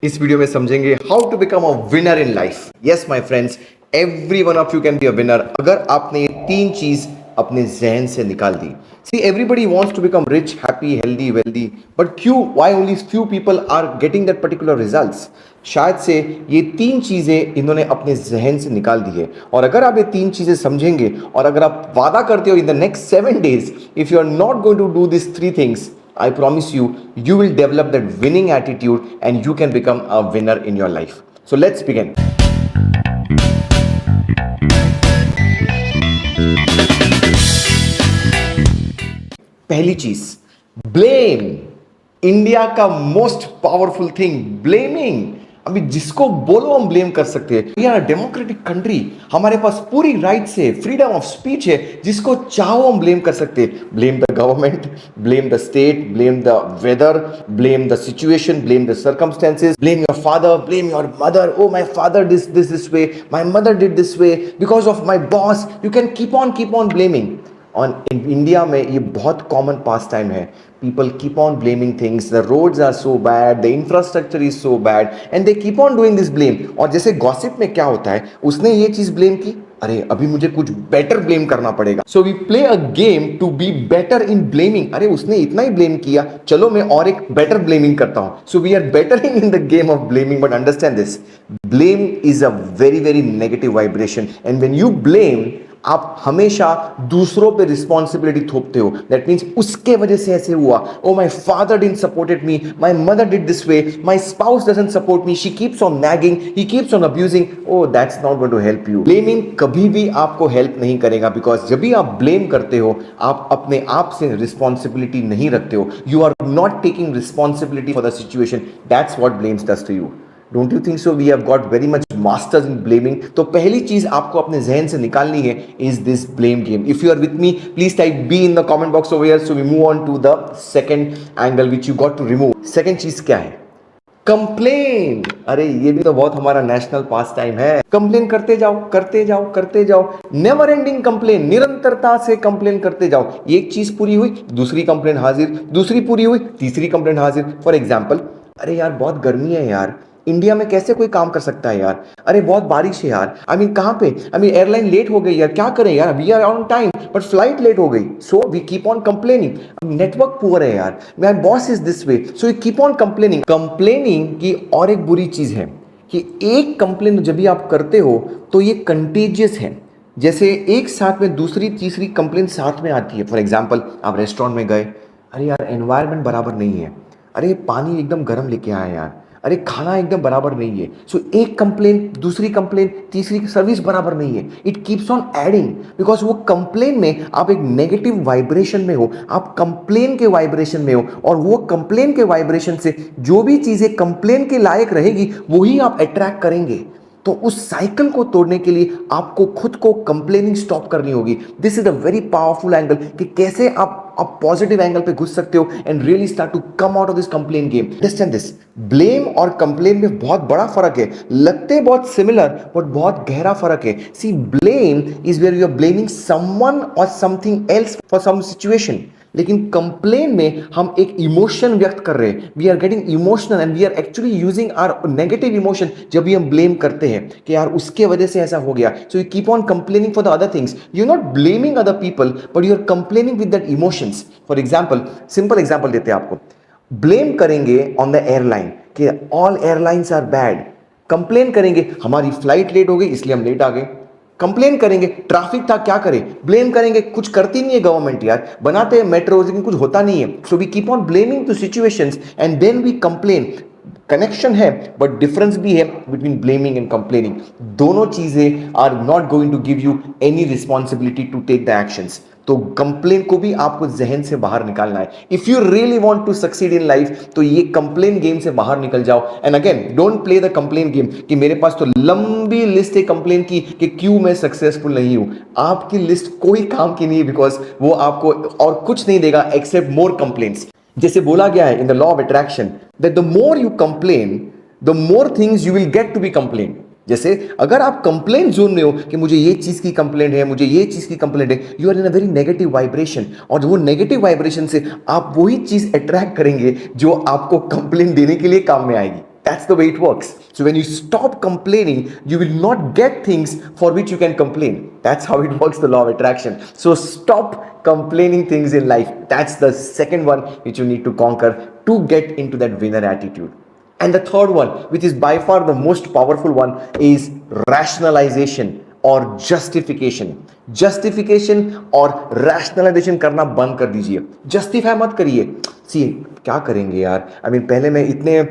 इस वीडियो में समझेंगे how to become a winner in life. Yes my friends, every one of you can be a winner अगर आपने ये तीन चीज अपने जहन से निकाल दी। See everybody wants to become rich, happy, healthy, wealthy, but क्यों, why only few people are getting that particular results? शायद से ये तीन चीजें इन्होंने अपने जहन से निकाल दी है। और अगर आप ये तीन चीजें समझेंगे और अगर आप वादा करते हो in the next 7 days, if you are not going to do this three things, I promise you, you will develop that winning attitude and you can become a winner in your life. So let's begin. पहली चीज, blame. India का most powerful thing, blaming. अभी जिसको बोलो हम blame कर सकते हैं। वी आर डेमोक्रेटिक कंट्री, हमारे पास पूरी राइट्स है, फ्रीडम ऑफ स्पीच है, जिसको चाहो हम ब्लेम कर सकते हैं। Blame the government, blame the state, blame the weather, blame the situation, blame the circumstances, blame your father, blame your mother. Oh my father did this way, my mother did this way, because of my boss. You can keep on blaming. और India में ये बहुत common pastime है। People keep on blaming things, the roads are so bad, the infrastructure is so bad, and they keep on doing this blame. और जैसे gossip में क्या होता है, उसने ये चीज ब्लेम की, अरे अभी मुझे कुछ बेटर ब्लेम करना पड़ेगा। So we play a game to be better in blaming. अरे उसने इतना ही ब्लेम किया, चलो मैं और एक बेटर ब्लेमिंग करता हूं। So we are bettering in the game of blaming, but understand this, blame is a very very negative vibration, and when you blame, आप हमेशा दूसरों पे रिस्पॉन्सिबिलिटी थोपते हो। दैट मीन्स उसके वजह से ऐसे हुआ, oh my father didn't supported me, my mother did this way, my spouse doesn't support me, she keeps on nagging, he keeps on abusing. Oh that's not going to help you. Blaming कभी भी आपको help नहीं करेगा, because जब भी आप blame करते हो, आप अपने आप से रिस्पॉन्सिबिलिटी नहीं रखते हो। You are not taking responsibility for the situation. That's what blames does to you. Don't you think so? We have got very much masters in blaming. तो पहली चीज आपको अपने जहन से निकालनी है, is this blame game. If you are with me, please type B in the comment box over here, so we move on to the second angle which you got to remove. Second चीज क्या है? Complain. अरे ये भी तो बहुत हमारा national पास time है। कंप्लेन करते जाओ, करते जाओ, करते जाओ, नेवर एंडिंग कंप्लेन, निरंतरता से कंप्लेन करते जाओ। एक चीज पूरी हुई, दूसरी कंप्लेन हाजिर, दूसरी पूरी हुई, तीसरी कंप्लेन हाजिर। फॉर एग्जाम्पल, अरे यार बहुत गर्मी है यार, इंडिया में कैसे कोई काम कर सकता है यार? अरे बहुत बारिश है यार, आई मीन कहाँ पे, आई मीन एयरलाइन लेट हो गई यार, क्या करें यार, we are on time but flight late हो गई। So we keep on complaining. Network poor है यार, my boss is this way, so you keep on complaining. Complaining की और एक बुरी चीज है कि एक कंप्लेन जब भी आप करते हो तो ये कंटेजियस है। जैसे एक साथ में दूसरी तीसरी कंप्लेन साथ में आती है। फॉर एग्जाम्पल, आप रेस्टोरेंट में गए, अरे यार एनवायरनमेंट बराबर नहीं है, अरे पानी एकदम गर्म लेके आए यार, अरे खाना एकदम बराबर नहीं है। सो एक कंप्लेन, दूसरी कंप्लेन, तीसरी सर्विस बराबर नहीं है। It keeps on adding, because वो कंप्लेन में आप एक नेगेटिव वाइब्रेशन में हो, आप कंप्लेन के वाइब्रेशन में हो, और वो कंप्लेन के वाइब्रेशन से जो भी चीजें कंप्लेन के लायक रहेगी वही आप अट्रैक्ट करेंगे। तो उस साइकिल को तोड़ने के लिए आपको खुद को कंप्लेनिंग स्टॉप करनी होगी। This is a very powerful angle कि कैसे आप पॉजिटिव एंगल पे घुस सकते हो and really start to come out of this complain game. Understand this, blame और कंप्लेन में बहुत बड़ा फर्क है। लगते बहुत सिमिलर बट बहुत गहरा फर्क है। See, blame is where you are blaming someone or something else for some situation, लेकिन कंप्लेन में हम एक इमोशन व्यक्त कर रहे हैं। We are getting emotional and we are actually using our negative emotion जब भी हम ब्लेम करते हैं कि यार उसके वजह से ऐसा हो गया। So you keep on complaining for the other things. You are not blaming other people but you are complaining with that emotions. For example, simple example देते हैं आपको। ब्लेम करेंगे ऑन द एयरलाइन कि all airlines are bad. Complain करेंगे हमारी flight late हो गई इसलिए हम लेट आ गए। कंप्लेन करेंगे ट्रैफिक था, क्या करें? ब्लेम करेंगे कुछ करती नहीं है गवर्नमेंट यार, बनाते हैं मेट्रो लेकिन कुछ होता नहीं है। So we keep on blaming the situations and then we complain. Connection है बट डिफरेंस भी है बिटवीन ब्लेमिंग एंड कंप्लेनिंग। दोनों चीजें are not going to give you any responsibility to take the actions. तो कंप्लेन को भी आपको जहन से बाहर निकालना है। If you really want to succeed in life, तो ये कंप्लेन गेम से बाहर निकल जाओ। And again, don't play the complain game कि मेरे पास तो लंबी लिस्ट है कंप्लेन की कि क्यों मैं सक्सेसफुल नहीं हूं। आपकी लिस्ट कोई काम की नहीं है, बिकॉज वो आपको और कुछ नहीं देगा एक्सेप्ट मोर कंप्लेन्स। जैसे बोला गया है in the law of attraction that the more you complain, the more things you will get to be complain. जैसे अगर आप कंप्लेन जोन में हो कि मुझे ये चीज की कंप्लेंट है, मुझे ये चीज की कंप्लेंट है, you are in a very negative vibration, और वो नेगेटिव वाइब्रेशन से आप वही चीज अट्रैक्ट करेंगे जो आपको कंप्लेंट देने के लिए काम में आएगी। That's the way it works. So when you stop complaining, you will not get things for which you can complain. That's how it works, the law of attraction. So stop complaining things in life. That's the second one which you need to conquer to get into that winner attitude. And the third one, which is by far the most powerful one, is rationalization और justification. Justification और rationalisation करना बंद कर दीजिए. Justify मत करिए. सी क्या करेंगे यार, आई मीन पहले मैं इतने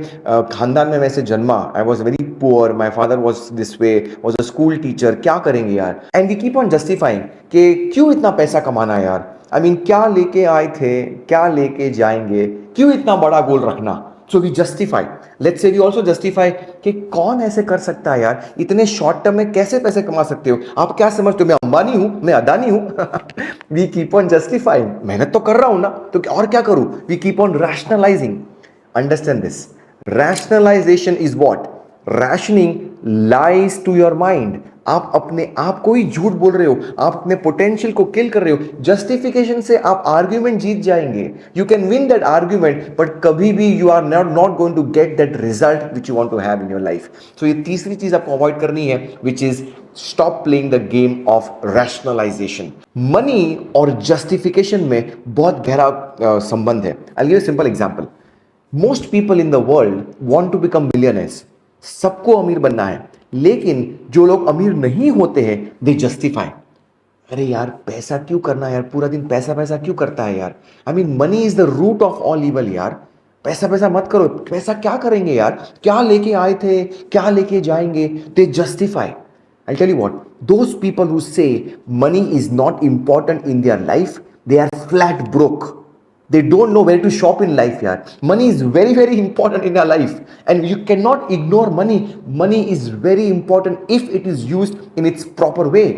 खानदान में वैसे जन्मा, I was very poor, my father was this way, was a school teacher, क्या करेंगे यार. And we keep on justifying कि क्यों इतना पैसा कमाना है यार, आई मीन क्या लेके आए थे, क्या लेके जाएंगे, क्यों इतना बड़ा गोल रखना. So we justify. Let's say we also justify कि कौन ऐसे कर सकता है यार, इतने शॉर्ट टर्म में कैसे पैसे कमा सकते हो, आप क्या समझते हो मैं अंबानी हूं, मैं अदानी हूं. We keep on justifying. मेहनत तो कर रहा हूं ना, तो और क्या करूं. We keep on rationalising. Understand this. Rationalisation is what? Rationing lies to your mind. आप अपने आप को ही झूठ बोल रहे हो, आप अपने पोटेंशियल को किल कर रहे हो. जस्टिफिकेशन से आप आर्ग्यूमेंट जीत जाएंगे. You can win that argument, but कभी भी you are not going to get that result which you want to have in your life. So ये तीसरी चीज आपको अवॉइड करनी है, which is stop playing the game of rationalization. Money और justification में बहुत गहरा संबंध है. I give a simple example. Most people in the world want to become billionaires. सबको अमीर बनना है, लेकिन जो लोग अमीर नहीं होते हैं दे जस्टिफाई. अरे यार पैसा क्यों करना यार, पूरा दिन पैसा पैसा क्यों करता है यार. I mean money is the root of all evil यार. पैसा पैसा मत करो, पैसा क्या करेंगे यार, क्या लेके आए थे, क्या लेके जाएंगे. They justify. I tell you what, those people who say money is not important in their life, they are flat broke. They don't know where to shop in life, yaar. Money is very, very important in our life. And you cannot ignore money. Money is very important if it is used in its proper way.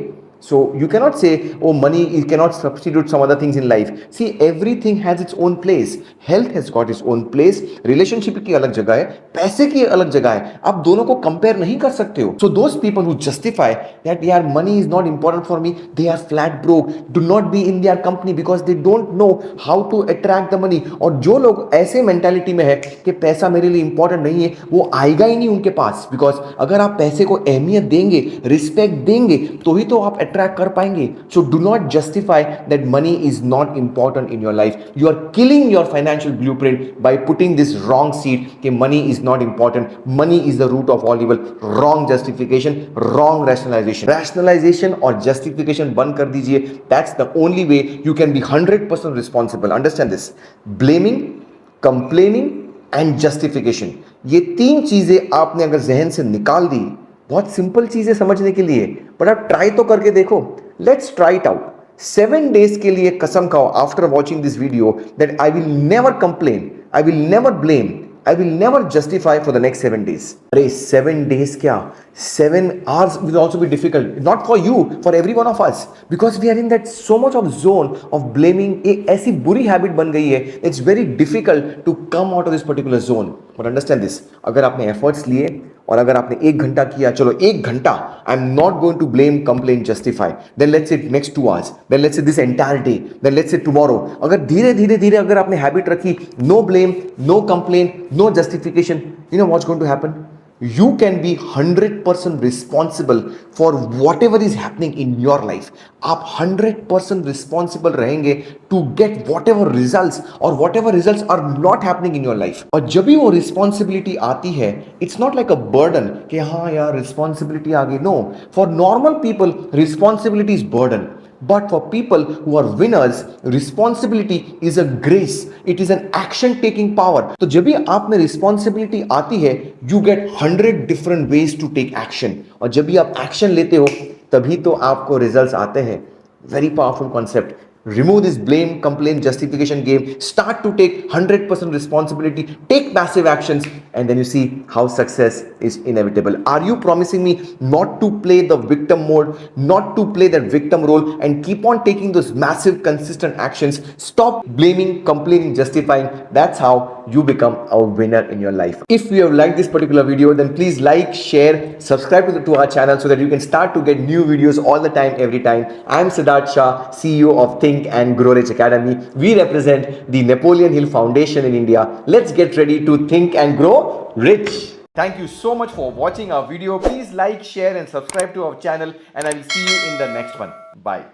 So you cannot say, oh, money cannot substitute some other things in life. See, everything has its own place. Health has got its own place. Relationship की अलग जगह है, पैसे की अलग जगह है. आप दोनों को कंपेयर नहीं कर सकते हो. So those people who justify that यार money is not important for me, they are flat broke. Do not be in their company because they don't know how to attract the money. और जो लोग ऐसे mentality में है कि पैसा मेरे लिए इंपॉर्टेंट नहीं है, वो आएगा ही नहीं उनके पास. बिकॉज अगर आप पैसे को अहमियत देंगे, रिस्पेक्ट देंगे, तो ही तो आप अट्रैक्ट कर पाएंगे. So do not justify that money is not important in your life. You are killing your financial blueprint by putting this wrong seed कि money is not important, money is the root of all evil. Wrong justification, wrong rationalization. Rationalization और justification बंद कर दीजिए. That's the only way you can be 100% responsible. Understand this. Blaming, complaining and justification, ये तीन चीजें आपने अगर जहन से निकाल दी, बहुत सिंपल चीजें समझने के लिए, बट आप ट्राई तो करके देखो. Let's try it out. 7 days के लिए कसम खाओ after watching this video that I will never complain, I will never blame, I will never justify for the next 7 days. अरे 7 days क्या, 7 hours will also be difficult. Not for you, for every one of us. Because we are in that so much of zone of blaming. एक ऐसी बुरी habit बन गई है. It's very difficult to come out of this particular zone. But understand this. अगर आपने efforts लिए और अगर आपने 1 घंटा किया, चलो 1 घंटा, I am not going to blame, complain, justify. Then let's say next 2 hours, then let's say this entire day, then let's say tomorrow. अगर धीरे धीरे धीरे अगर आपने हैबिट रखी, no blame, no complain, no justification, you know what's going to happen. You can be 100% responsible for whatever is happening in your life. आप 100% responsible रहेंगे to get whatever results or whatever results are not happening in your life. और जब भी वो responsibility आती है, it's not like a burden कि हाँ यार responsibility आ गई. No, for normal people responsibility is burden. But for people who are winners, responsibility is a grace. It is an action taking power. तो जब भी आप में responsibility आती है, you get 100 different ways to take action. और जब भी आप action लेते हो, तभी तो आपको results आते हैं. Very powerful concept. Remove this blame, complaint, justification game. Start to take 100% responsibility. Take massive actions, and then you see how success is inevitable. Are you promising me not to play the victim mode, not to play that victim role, and keep on taking those massive, consistent actions? Stop blaming, complaining, justifying. That's how you become a winner in your life. If you have liked this particular video, then please like, share, subscribe to our channel so that you can start to get new videos all the time, every time. I'm Siddharth Shah, CEO of Think and Grow Rich Academy. We represent the Napoleon Hill Foundation in India. Let's get ready to think and grow rich. Thank you so much for watching our video. Please like, share and subscribe to our channel and I will see you in the next one. Bye.